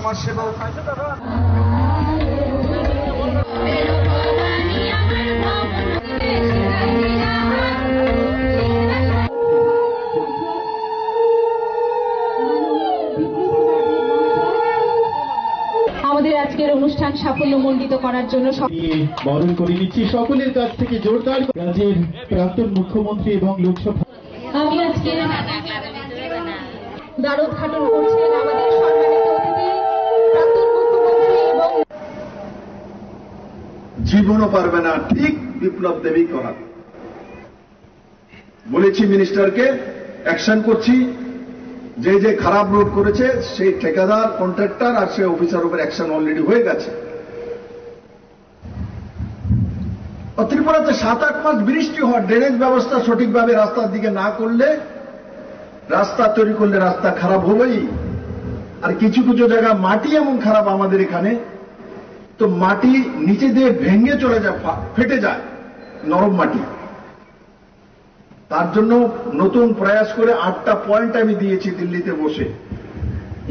সমাজসেবক। আমাদের আজকের অনুষ্ঠান সাফল্যমণ্ডিত করার জন্য বরণ করে নিচ্ছি সকলের কাছ থেকে জোরদার রাজ্যের প্রাক্তন মুখ্যমন্ত্রী এবং লোকসভা। আমি আজকে দ্বারোদ্ঘাটন করছেন আমাদের সম্মানিত অতিথি প্রাক্তন মুখ্যমন্ত্রী এবং জীবনও পারবে না ঠিক বিপ্লব দেবী করা। বলেছি মিনিস্টারকে, অ্যাকশন করছি, যে যে খারাপ রোড করেছে সেই ঠিকাদার, কন্ট্রাক্টর আর সে অফিসার উপর অ্যাকশন অলরেডি হয়ে গেছে। ত্রিপুরাতে 7-8 মাস বৃষ্টি হয়, ড্রেনেজ ব্যবস্থা সঠিকভাবে রাস্তার দিকে না করলে, রাস্তা তৈরি করলে রাস্তা খারাপ হবেই। আর কিছু কিছু জায়গা মাটি এমন খারাপ আমাদের এখানে, তো মাটি নিচে দিয়ে ভেঙে চলে যায়, ফেটে যায়, নরম মাটি। তার জন্য নতুন প্রয়াস করে 8টা পয়েন্ট আমি দিয়েছি দিল্লিতে বসে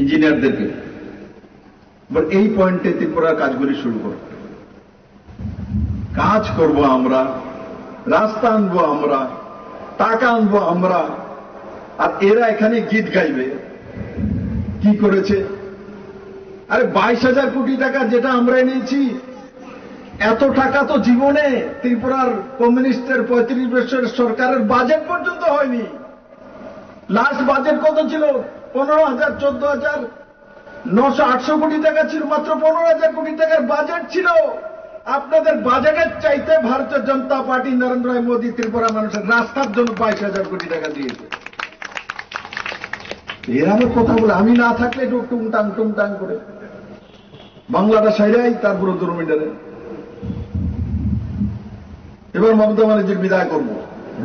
ইঞ্জিনিয়ারদেরকে, এই পয়েন্টে ত্রিপুরার কাজগুলি শুরু করো। কাজ করব আমরা, রাস্তা আনবো আমরা, টাকা আনবো আমরা, আর এরা এখানে গীত গাইবে। কি করেছে? আরে 22,000 কোটি টাকা যেটা আমরা এনেছি, এত টাকা তো জীবনে ত্রিপুরার কমিউনিস্টের 35 বছরের সরকারের বাজেট পর্যন্ত হয়নি। লাস্ট বাজেট কত ছিল? 15,000, 14,000, 900-800 কোটি টাকা ছিল। মাত্র 15,000 কোটি টাকার বাজেট ছিল। আপনাদের বাজেটের চাইতে ভারতীয় জনতা পার্টি, নরেন্দ্র মোদী ত্রিপুরা মানুষের রাস্তার জন্য 22,000 কোটি টাকা দিয়েছে। এরকম কথা বলে আমি না থাকলে একটু টুংটাং করে বাংলাটা সাইরাই তারপরে দুর্মিডারে। এবার মমতা ব্যানার্জির বিদায় করব,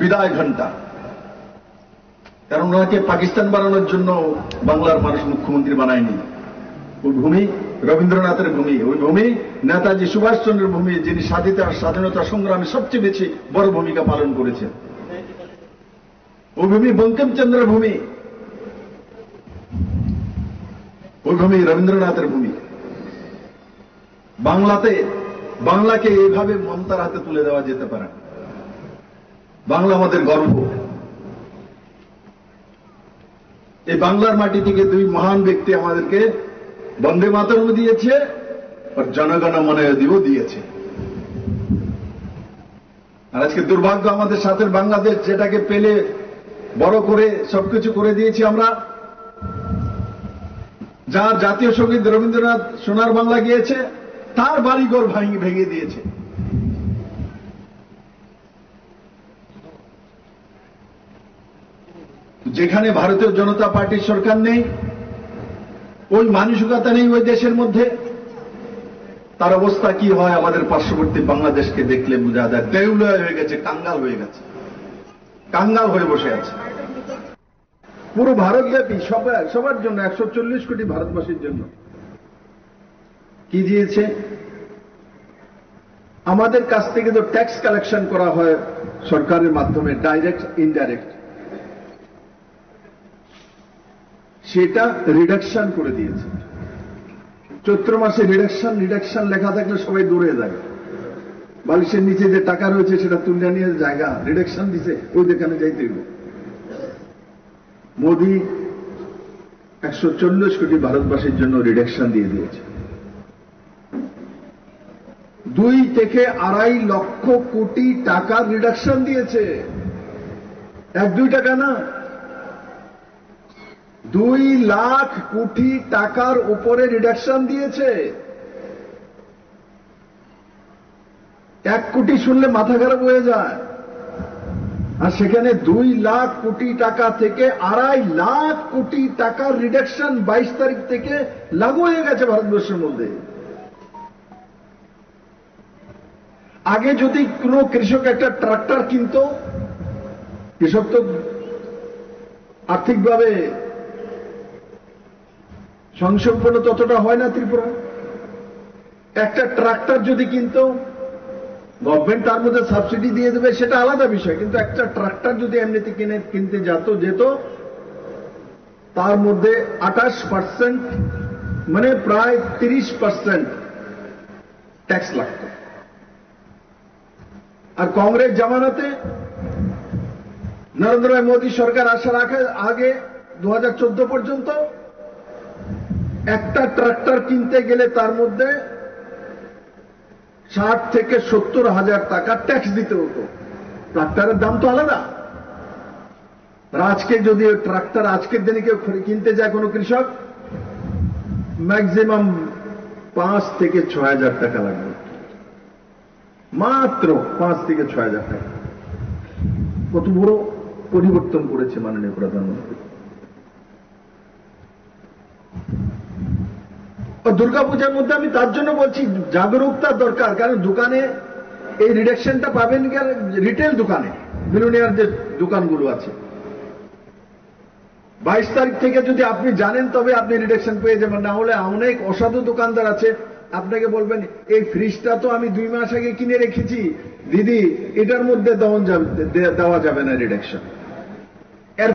বিদায় ঘণ্টা। কারণ ওনাকে পাকিস্তান বানানোর জন্য বাংলার মানুষ মুখ্যমন্ত্রী বানায়নি। ওই ভূমি রবীন্দ্রনাথের ভূমি, ওই ভূমি নেতাজি সুভাষচন্দ্রের ভূমি, যিনি স্বাধীনতা সংগ্রামে সবচেয়ে বেশি বড় ভূমিকা পালন করেছেন। ওই ভূমি বঙ্কিমচন্দ্রের ভূমি, ওই ভূমি রবীন্দ্রনাথের ভূমি। বাংলাকে এইভাবে মমতার হাতে তুলে দেওয়া যেতে পারে। বাংলা আমাদের গর্ব। এই বাংলার মাটি থেকে দুই মহান ব্যক্তি আমাদেরকে বন্দে মাতরম দিয়েছে, আর জনগণ মন অধিও দিয়েছে। আর আজকে দুর্ভাগ্য আমাদের সাথে বাংলাদেশ, যেটাকে পেলে বড় করে সবকিছু করে দিয়েছি আমরা, যার জাতীয় সঙ্গীত রবীন্দ্রনাথ সোনার বাংলা গিয়েছে, তার বাড়িঘর ভেঙে দিয়েছে। যেখানে ভারতীয় জনতা পার্টির সরকার নেই, ওই মানসিকতা নেই ওই দেশের মধ্যে, তার অবস্থা কি হয় আমাদের পার্শ্ববর্তী বাংলাদেশকে দেখলে বোঝা যায়। দেউলিয়া হয়ে গেছে, কাঙ্গাল হয়ে গেছে, কাঙ্গাল হয়ে বসে আছে। পুরো ভারতব্যাপী সবার জন্য, 140 কোটি ভারতবাসীর জন্য কি দিয়েছে? আমাদের কাছ থেকে তো ট্যাক্স কালেকশন করা হয় সরকারের মাধ্যমে, ডাইরেক্ট ইনডাইরেক্ট, সেটা রিডাকশন করে দিয়েছে। চৈত্র মাসে রিডাকশন লেখা থাকলে সবাই দৌড়ে যায়। বালিশের নিচে যে টাকা রয়েছে সেটা তুলে নিয়ে জায়গা রিডাকশন দিছে, ওই যেখানে যাইতে হইব। মোদী 140 কোটি ভারতবাসীর জন্য রিডাকশন দিয়ে দিয়েছে। 2 থেকে 2.5 লক্ষ কোটি টাকার রিডাকশন দিয়েছে। 1-2 টাকা না, 2 লাখ কোটি টাকার উপরে রিডাকশন দিয়েছে। 1 কোটি শুনলে মাথা খারাপ হয়ে যায়, আর সেখানে 2 লাখ কোটি টাকা থেকে 2.5 লাখ কোটি টাকার রিডাকশন 22 তারিখ থেকে লাগু হয়ে গেছে ভারতবর্ষের মধ্যে। আগে যদি কোন কৃষক একটা ট্রাক্টর কিনত, কৃষক তো আর্থিকভাবে সংসম্পন্ন ততটা হয় না ত্রিপুরা। একটা ট্রাক্টর যদি কিনত, গভর্নমেন্ট তার মধ্যে সাবসিডি দিয়ে দেবে, সেটা আলাদা বিষয়, কিন্তু একটা ট্রাক্টর যদি এমনিতে কিনতে যেত, তার মধ্যে 28% মানে প্রায় 30% ট্যাক্স লাগতো। আর কংগ্রেস জামানাতে নরেন্দ্র মোদী সরকার আসার আগে 2014 পর্যন্ত একটা ট্রাক্টর কিনতে গেলে তার মধ্যে 60 থেকে 70 হাজার টাকা ট্যাক্স দিতে হতো। ট্রাক্টরের দাম তো আলাদা। আজকে যদি ট্রাক্টর আজকের দিনে কেউ কিনতে যায় কোনো কৃষক, ম্যাক্সিমাম 5 থেকে 6 হাজার টাকা লাগবে, মাত্র 5 থেকে 6 হাজার টাকা। কত বড় পরিবর্তন করেছে মাননীয় প্রধানমন্ত্রী। দুর্গাপূজার মধ্যে আমি তার জন্য বলছি জাগরুকতা দরকার, কারণ দোকানে এই রিডাকশনটা পাবেন রিটেল দোকানে, মিলনিয়ার যে দোকানগুলো আছে। 22 তারিখ থেকে যদি আপনি জানেন তবে আপনি রিডাকশন পেয়ে যাবেন, না হলে অনেক অসাধু দোকানদার আছে আপনাকে বলবেন এই ফ্রিজটা তো আমি 2 মাস আগে কিনে রেখেছি দিদি, এটার মধ্যে দেওয়া যাবে না রিডাকশন।